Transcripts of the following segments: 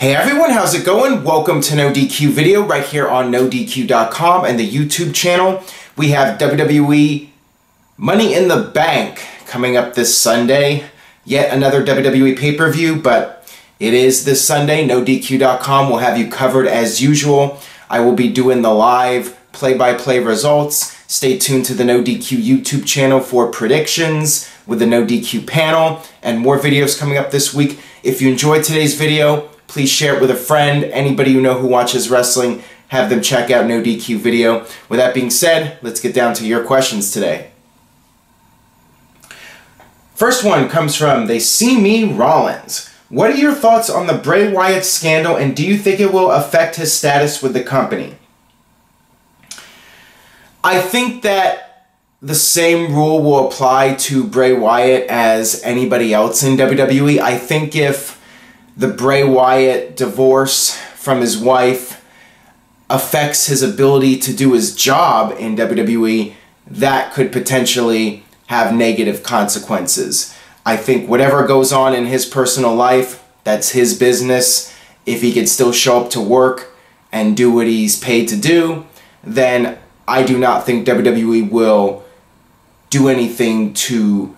Hey everyone, how's it going? Welcome to NoDQ video right here on NoDQ.com and the YouTube channel. We have WWE Money in the Bank coming up this Sunday. Yet another WWE pay-per-view, but it is this Sunday. NoDQ.com will have you covered as usual. I will be doing the live play-by-play results. Stay tuned to the NoDQ YouTube channel for predictions with the NoDQ panel and more videos coming up this week. If you enjoyed today's video, please share it with a friend. Anybody you know who watches wrestling, have them check out NoDQ video. With that being said, let's get down to your questions today. First one comes from They See Me Rollins. What are your thoughts on the Bray Wyatt scandal, and do you think it will affect his status with the company? I think that the same rule will apply to Bray Wyatt as anybody else in WWE. I think if the Bray Wyatt divorce from his wife affects his ability to do his job in WWE, that could potentially have negative consequences. I think whatever goes on in his personal life, that's his business. If he could still show up to work and do what he's paid to do, then I do not think WWE will do anything to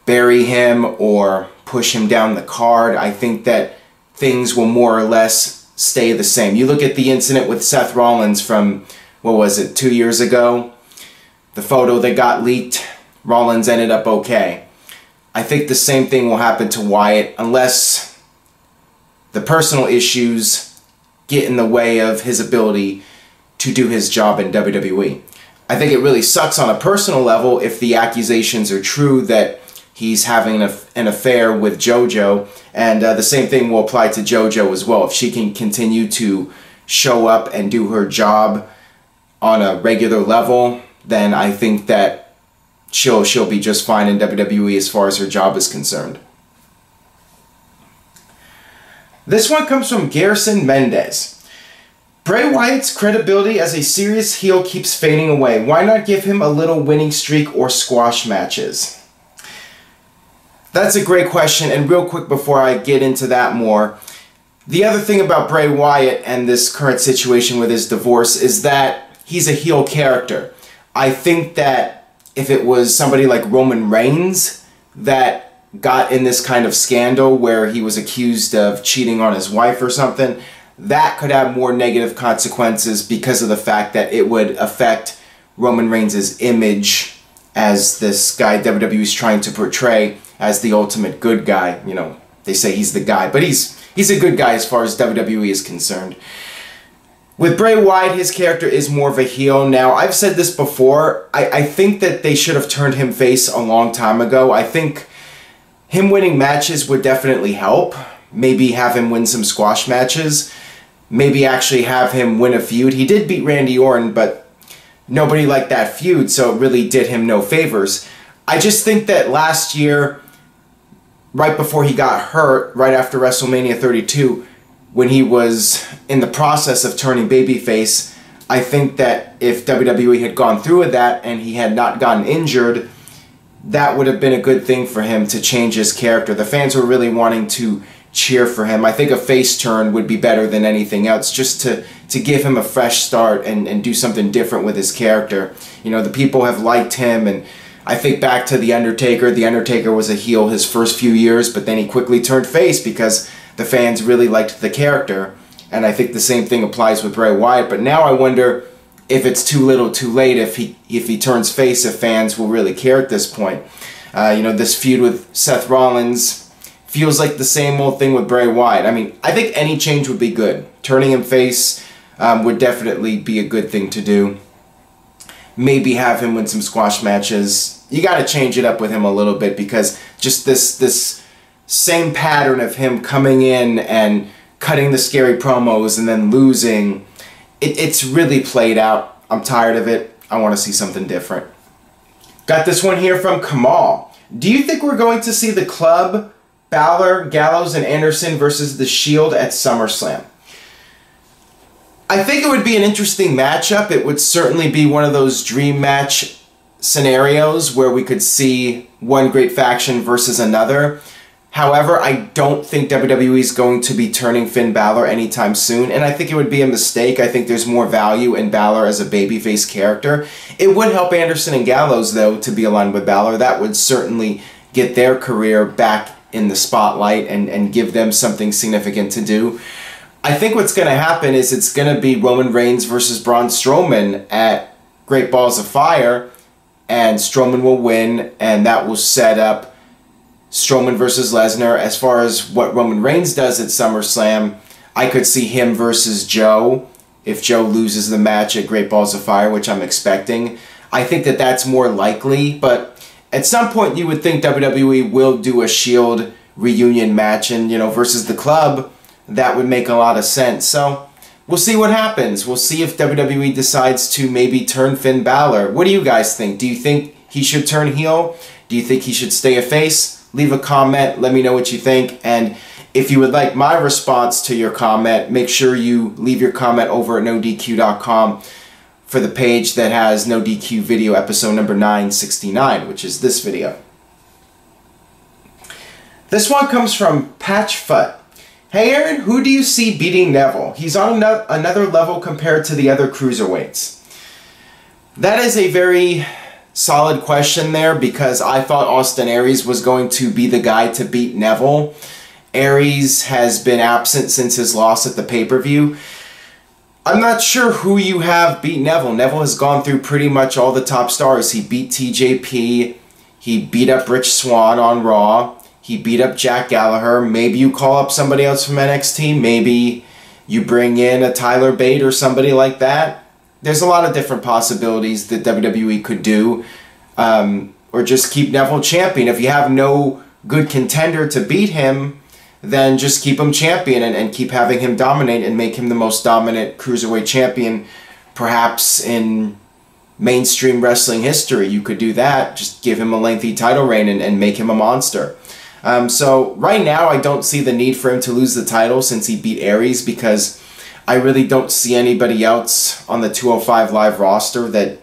bury him or push him down the card. I think that things will more or less stay the same. You look at the incident with Seth Rollins from, what was it, 2 years ago? The photo that got leaked, Rollins ended up okay. I think the same thing will happen to Wyatt unless the personal issues get in the way of his ability to do his job in WWE. I think it really sucks on a personal level if the accusations are true that he's having an affair with JoJo, and the same thing will apply to JoJo as well. If she can continue to show up and do her job on a regular level, then I think that she'll be just fine in WWE as far as her job is concerned. This one comes from Garrison Mendez. Bray Wyatt's credibility as a serious heel keeps fading away. Why not give him a little winning streak or squash matches? That's a great question, and real quick before I get into that more, the other thing about Bray Wyatt and this current situation with his divorce is that he's a heel character. I think that if it was somebody like Roman Reigns that got in this kind of scandal where he was accused of cheating on his wife or something, that could have more negative consequences because of the fact that it would affect Roman Reigns' image as this guy WWE is trying to portray as the ultimate good guy. You know, they say he's the guy, but he's a good guy as far as WWE is concerned. With Bray Wyatt, his character is more of a heel. Now, I've said this before, I think that they should have turned him face a long time ago. I think him winning matches would definitely help. Maybe have him win some squash matches. Maybe actually have him win a feud. He did beat Randy Orton, but nobody liked that feud, so it really did him no favors. I just think that last year, right before he got hurt, right after WrestleMania 32, when he was in the process of turning babyface, I think that if WWE had gone through with that and he had not gotten injured, that would have been a good thing for him to change his character. The fans were really wanting to cheer for him. I think a face turn would be better than anything else, just to give him a fresh start and do something different with his character. You know, the people have liked him, and I think back to The Undertaker. The Undertaker was a heel his first few years, but then he quickly turned face because the fans really liked the character. And I think the same thing applies with Bray Wyatt. But now I wonder if it's too little too late, if he turns face, if fans will really care at this point. You know, this feud with Seth Rollins feels like the same old thing with Bray Wyatt. I mean, I think any change would be good. Turning him face would definitely be a good thing to do. Maybe have him win some squash matches. You got to change it up with him a little bit, because just this same pattern of him coming in and cutting the scary promos and then losing, it's really played out. I'm tired of it. I want to see something different. Got this one here from Kamal. Do you think we're going to see the Club, Balor, Gallows, and Anderson versus The Shield at SummerSlam? I think it would be an interesting matchup. It would certainly be one of those dream match scenarios where we could see one great faction versus another. However, I don't think WWE is going to be turning Finn Balor anytime soon, and I think it would be a mistake. I think there's more value in Balor as a babyface character. It would help Anderson and Gallows, though, to be aligned with Balor. That would certainly get their career back in the spotlight and give them something significant to do. I think what's going to happen is it's going to be Roman Reigns versus Braun Strowman at Great Balls of Fire, and Strowman will win, and that will set up Strowman versus Lesnar. As far as what Roman Reigns does at SummerSlam, I could see him versus Joe if Joe loses the match at Great Balls of Fire, which I'm expecting. I think that that's more likely, but at some point you would think WWE will do a Shield reunion match, and, you know, versus the Club, that would make a lot of sense. So we'll see what happens. We'll see if WWE decides to maybe turn Finn Balor. What do you guys think? Do you think he should turn heel? Do you think he should stay a face? Leave a comment. Let me know what you think. And if you would like my response to your comment, make sure you leave your comment over at NoDQ.com for the page that has NoDQ video episode number 969, which is this video. This one comes from Patchfoot. Hey Aaron, who do you see beating Neville? He's on another level compared to the other cruiserweights. That is a very solid question there, because I thought Austin Aries was going to be the guy to beat Neville. Aries has been absent since his loss at the pay-per-view. I'm not sure who you have beat Neville. Neville has gone through pretty much all the top stars. He beat TJP. He beat up Rich Swann on Raw. He beat up Jack Gallagher. Maybe you call up somebody else from NXT. Maybe you bring in a Tyler Bate or somebody like that. There's a lot of different possibilities that WWE could do. Or just keep Neville champion. If you have no good contender to beat him, then just keep him champion and keep having him dominate and make him the most dominant cruiserweight champion perhaps in mainstream wrestling history. You could do that. Just give him a lengthy title reign and make him a monster. So right now I don't see the need for him to lose the title since he beat Aries, because I really don't see anybody else on the 205 Live roster that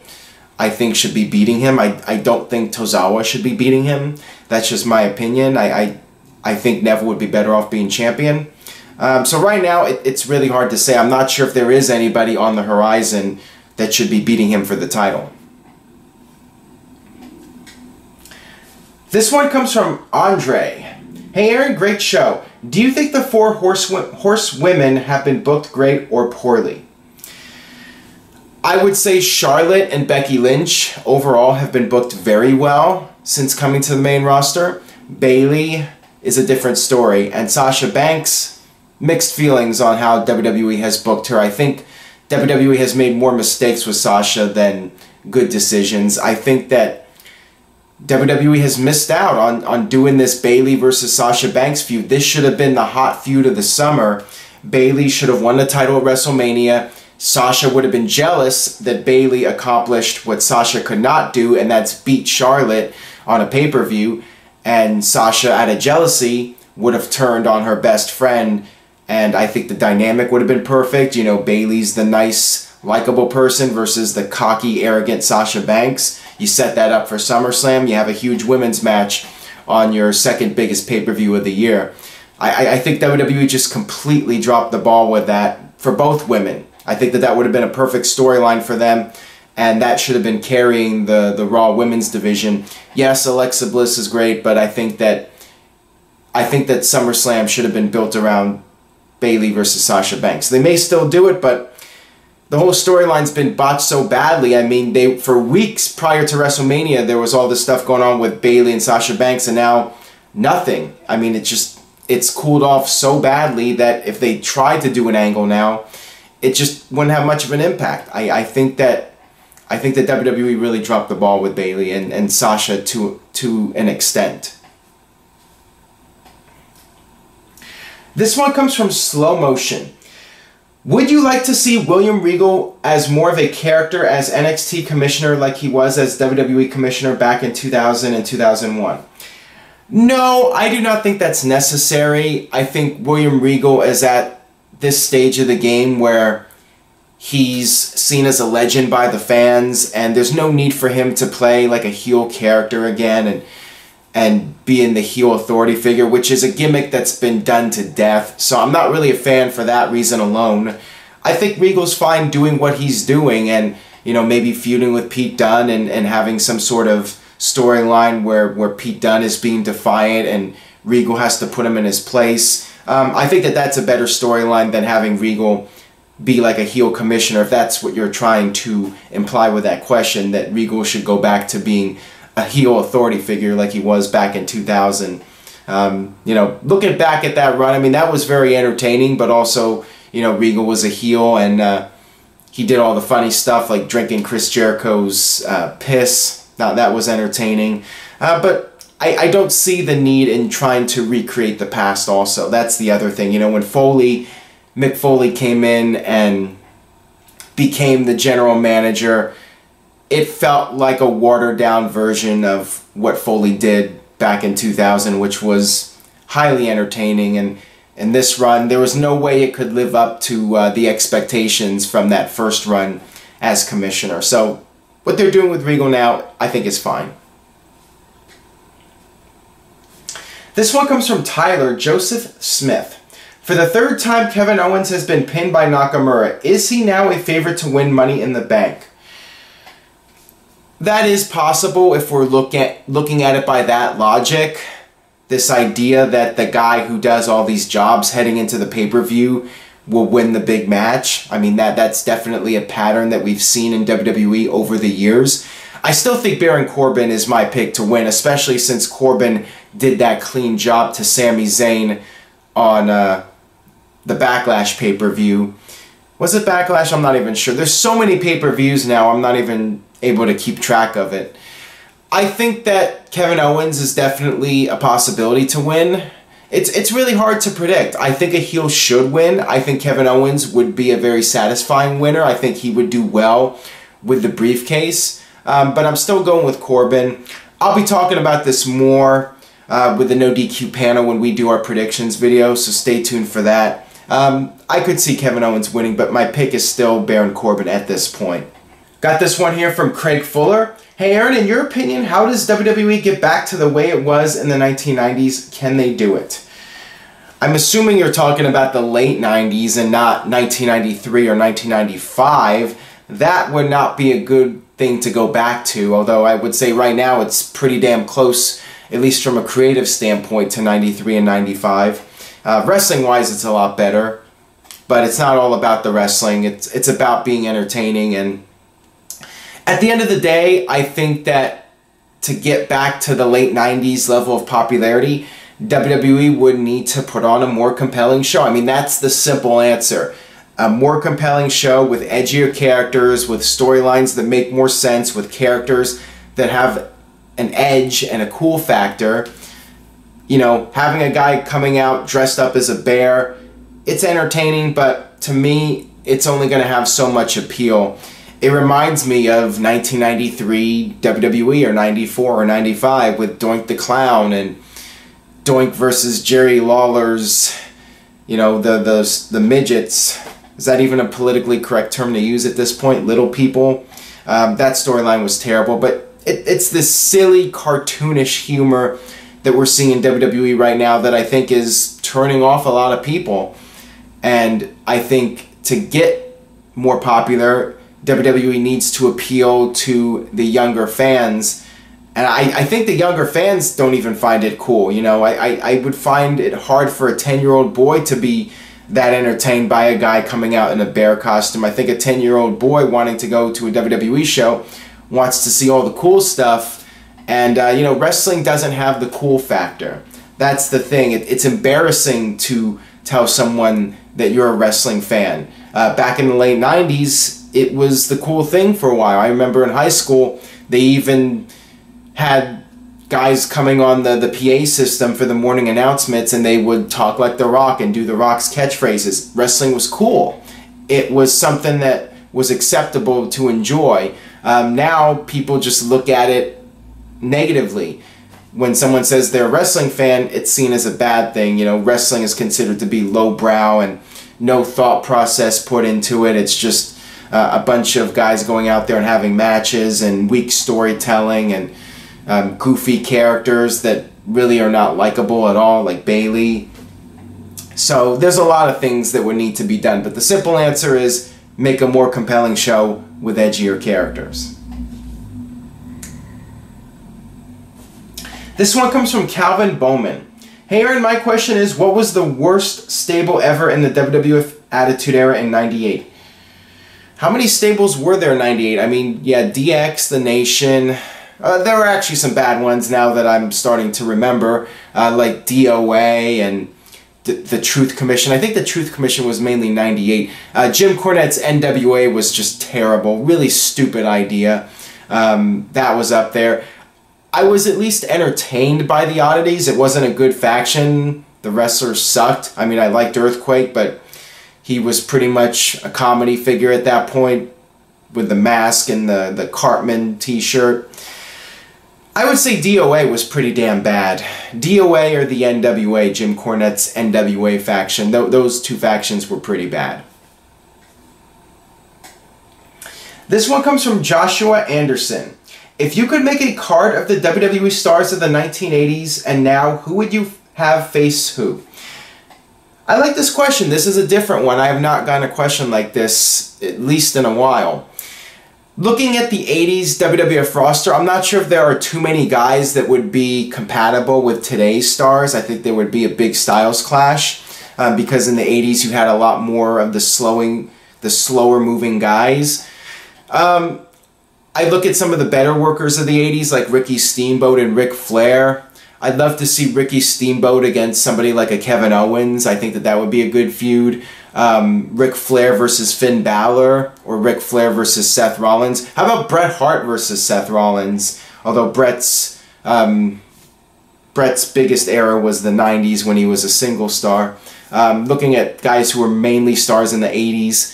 I think should be beating him. I don't think Tozawa should be beating him. That's just my opinion. I think Neville would be better off being champion. So right now it's really hard to say. I'm not sure if there is anybody on the horizon that should be beating him for the title. This one comes from Andre. Hey Aaron, great show. Do you think the 4 horsewomen have been booked great or poorly? I would say Charlotte and Becky Lynch overall have been booked very well since coming to the main roster. Bayley is a different story, and Sasha Banks, mixed feelings on how WWE has booked her. I think WWE has made more mistakes with Sasha than good decisions. I think that WWE has missed out on doing this Bayley versus Sasha Banks feud. This should have been the hot feud of the summer. Bayley should have won the title at WrestleMania. Sasha would have been jealous that Bayley accomplished what Sasha could not do, and that's beat Charlotte on a pay-per-view. And Sasha, out of jealousy, would have turned on her best friend, and I think the dynamic would have been perfect. You know, Bayley's the nice, likable person versus the cocky, arrogant Sasha Banks. You set that up for SummerSlam, you have a huge women's match on your second biggest pay-per-view of the year. I think WWE just completely dropped the ball with that for both women. I think that would have been a perfect storyline for them, and that should have been carrying the Raw women's division. Yes, Alexa Bliss is great, but I think that SummerSlam should have been built around Bayley versus Sasha Banks. They may still do it, but the whole storyline's been botched so badly. I mean, for weeks prior to WrestleMania, there was all this stuff going on with Bayley and Sasha Banks, and now nothing. I mean, it's cooled off so badly that if they tried to do an angle now, it just wouldn't have much of an impact. I think that WWE really dropped the ball with Bayley and Sasha to an extent. This one comes from Slow Motion. Would you like to see William Regal as more of a character as NXT commissioner like he was as WWE commissioner back in 2000 and 2001? No, I do not think that's necessary. I think William Regal is at this stage of the game where he's seen as a legend by the fans, and there's no need for him to play like a heel character again and being the heel authority figure, which is a gimmick that's been done to death. So I'm not really a fan for that reason alone. I think Regal's fine doing what he's doing and, you know, maybe feuding with Pete Dunne and having some sort of storyline where Pete Dunne is being defiant and Regal has to put him in his place. I think that that's a better storyline than having Regal be like a heel commissioner, if that's what you're trying to imply with that question, that Regal should go back to being a heel authority figure like he was back in 2000. You know, looking back at that run, I mean, that was very entertaining, but also, you know, Regal was a heel and he did all the funny stuff like drinking Chris Jericho's piss. Now, that was entertaining. But I don't see the need in trying to recreate the past also. That's the other thing. You know, when Mick Foley came in and became the general manager, it felt like a watered-down version of what Foley did back in 2000, which was highly entertaining. And in this run, there was no way it could live up to the expectations from that first run as commissioner. So what they're doing with Regal now, I think is fine. This one comes from Tyler Joseph Smith. For the third time, Kevin Owens has been pinned by Nakamura. Is he now a favorite to win Money in the Bank? That is possible if we're looking at it by that logic. This idea that the guy who does all these jobs heading into the pay-per-view will win the big match. I mean, that's definitely a pattern that we've seen in WWE over the years. I still think Baron Corbin is my pick to win, especially since Corbin did that clean job to Sami Zayn on the Backlash pay-per-view. Was it Backlash? I'm not even sure. There's so many pay-per-views now, I'm not even able to keep track of it. I think that Kevin Owens is definitely a possibility to win. It's really hard to predict. I think a heel should win. I think Kevin Owens would be a very satisfying winner. I think he would do well with the briefcase. But I'm still going with Corbin. I'll be talking about this more with the NoDQ panel when we do our predictions video, so stay tuned for that. I could see Kevin Owens winning, but my pick is still Baron Corbin at this point. Got this one here from Craig Fuller. Hey Aaron, in your opinion, how does WWE get back to the way it was in the 1990s? Can they do it? I'm assuming you're talking about the late 90s and not 1993 or 1995. That would not be a good thing to go back to, although I would say right now it's pretty damn close, at least from a creative standpoint, to 93 and 95. Wrestling-wise, it's a lot better, but it's not all about the wrestling. It's about being entertaining, and at the end of the day, I think that to get back to the late 90s level of popularity, WWE would need to put on a more compelling show. I mean, that's the simple answer. A more compelling show with edgier characters, with storylines that make more sense, with characters that have an edge and a cool factor. You know, having a guy coming out dressed up as a bear, it's entertaining, but to me, it's only going to have so much appeal. It reminds me of 1993 WWE or 94 or 95 with Doink the Clown and Doink versus Jerry Lawler's, you know, the midgets. Is that even a politically correct term to use at this point? Little people. That storyline was terrible, but it's this silly, cartoonish humor that we're seeing in WWE right now that I think is turning off a lot of people. And I think to get more popular, WWE needs to appeal to the younger fans. And I think the younger fans don't even find it cool. You know, I would find it hard for a 10-year-old boy to be that entertained by a guy coming out in a bear costume. I think a 10-year-old boy wanting to go to a WWE show wants to see all the cool stuff. And, you know, wrestling doesn't have the cool factor. That's the thing. It's embarrassing to tell someone that you're a wrestling fan. Back in the late 90s, it was the cool thing for a while. I remember in high school, they even had guys coming on the PA system for the morning announcements, and they would talk like The Rock and do The Rock's catchphrases. Wrestling was cool. It was something that was acceptable to enjoy. Now people just look at it negatively. When someone says they're a wrestling fan, it's seen as a bad thing. You know, wrestling is considered to be lowbrow and no thought process put into it. It's just a bunch of guys going out there and having matches and weak storytelling and goofy characters that really are not likable at all, like Bayley. So there's a lot of things that would need to be done, but the simple answer is make a more compelling show with edgier characters. This one comes from Calvin Bowman. Hey Aaron, my question is, what was the worst stable ever in the WWF Attitude Era in '98? How many stables were there in '98? I mean, yeah, DX, The Nation. There were actually some bad ones now that I'm starting to remember, like DOA and the Truth Commission. I think the Truth Commission was mainly '98. Jim Cornette's NWA was just terrible. Really stupid idea. That was up there. I was at least entertained by the oddities. It wasn't a good faction. The wrestlers sucked. I mean, I liked Earthquake, but he was pretty much a comedy figure at that point with the mask and the Cartman t-shirt. I would say DOA was pretty damn bad. DOA or the NWA, Jim Cornette's NWA faction, those two factions were pretty bad. This one comes from Joshua Anderson. If you could make a card of the WWE stars of the 1980s and now, who would you have face who? I like this question. This is a different one. I have not gotten a question like this, at least in a while. Looking at the 80s WWF roster, I'm not sure if there are too many guys that would be compatible with today's stars. I think there would be a big styles clash because in the 80s you had a lot more of the slower moving guys. I look at some of the better workers of the 80s like Ricky Steamboat and Ric Flair. I'd love to see Ricky Steamboat against somebody like a Kevin Owens. I think that would be a good feud. Ric Flair versus Finn Balor, or Ric Flair versus Seth Rollins. How about Bret Hart versus Seth Rollins? Although Bret's biggest era was the 90s when he was a single star. Looking at guys who were mainly stars in the 80s,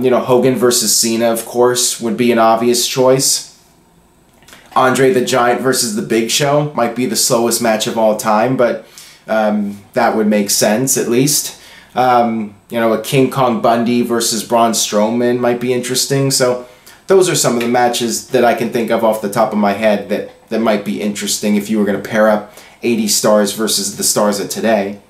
you know, Hogan versus Cena, of course, would be an obvious choice. Andre the Giant versus The Big Show might be the slowest match of all time, but that would make sense at least. You know, a King Kong Bundy versus Braun Strowman might be interesting. So those are some of the matches that I can think of off the top of my head that might be interesting if you were going to pair up 80 stars versus the stars of today.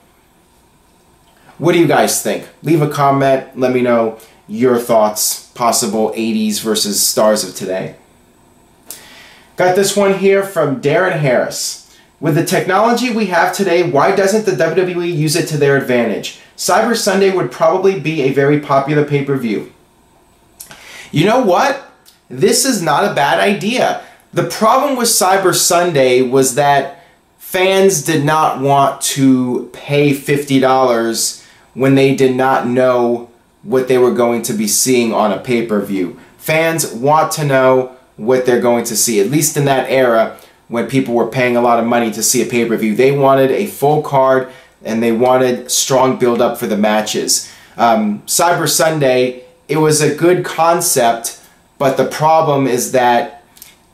What do you guys think? Leave a comment. Let me know your thoughts. Possible 80s versus stars of today. Got this one here from Darren Harris. With the technology we have today, why doesn't the WWE use it to their advantage? Cyber Sunday would probably be a very popular pay-per-view. You know what? This is not a bad idea. The problem with Cyber Sunday was that fans did not want to pay $50 when they did not know what they were going to be seeing on a pay-per-view. Fans want to know what they're going to see, at least in that era when people were paying a lot of money to see a pay-per-view. They wanted a full card and they wanted strong build-up for the matches. Cyber Sunday, it was a good concept, but the problem is that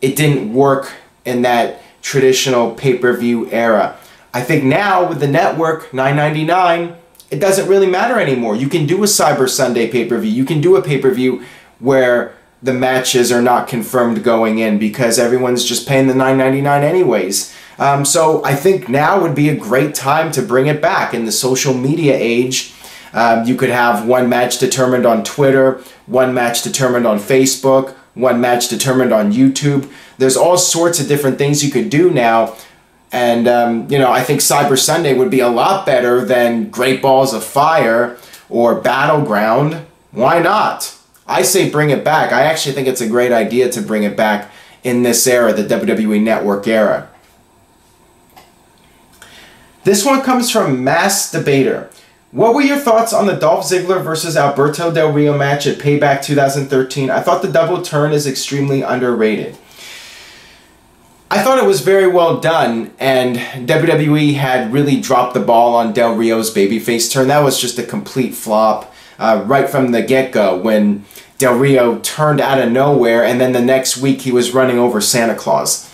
it didn't work in that traditional pay-per-view era. I think now with the network, $9.99, it doesn't really matter anymore. You can do a Cyber Sunday pay-per-view. You can do a pay-per-view where the matches are not confirmed going in because everyone's just paying the $9.99 anyways. So I think now would be a great time to bring it back in the social media age. You could have one match determined on Twitter, one match determined on Facebook, one match determined on YouTube. There's all sorts of different things you could do now. And, you know, I think Cyber Sunday would be a lot better than Great Balls of Fire or Battleground. Why not? I say bring it back. I actually think it's a great idea to bring it back in this era, the WWE Network era. This one comes from Mass Debater. What were your thoughts on the Dolph Ziggler versus Alberto Del Rio match at Payback 2013? I thought the double turn is extremely underrated. I thought it was very well done, and WWE had really dropped the ball on Del Rio's babyface turn. That was just a complete flop right from the get-go when Del Rio turned out of nowhere, and then the next week he was running over Santa Claus.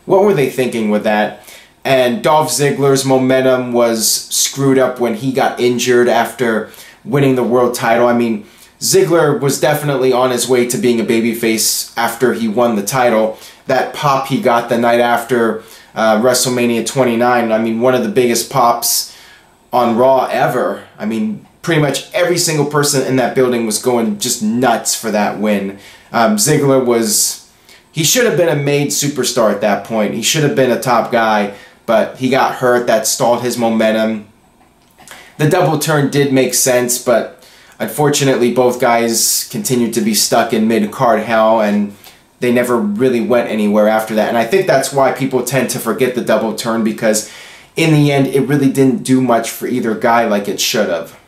What were they thinking with that? And Dolph Ziggler's momentum was screwed up when he got injured after winning the world title. I mean, Ziggler was definitely on his way to being a babyface after he won the title. that pop he got the night after WrestleMania 29. I mean, one of the biggest pops on Raw ever. I mean, pretty much every single person in that building was going just nuts for that win. Ziggler was, he should have been a made superstar at that point. He should have been a top guy, but he got hurt. That stalled his momentum. The double turn did make sense, but unfortunately both guys continued to be stuck in mid-card hell, and they never really went anywhere after that. And I think that's why people tend to forget the double turn, because in the end it really didn't do much for either guy like it should have.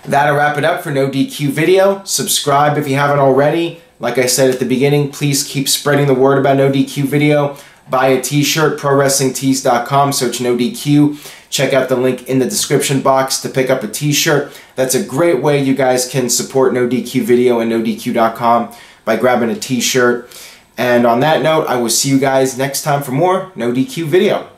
That'll wrap it up for NoDQ video. Subscribe if you haven't already. Like I said at the beginning, please keep spreading the word about NoDQ video. Buy a t-shirt, ProWrestlingTees.com, search NoDQ. Check out the link in the description box to pick up a t-shirt. That's a great way you guys can support NoDQ video and NoDQ.com by grabbing a t-shirt. And on that note, I will see you guys next time for more NoDQ video.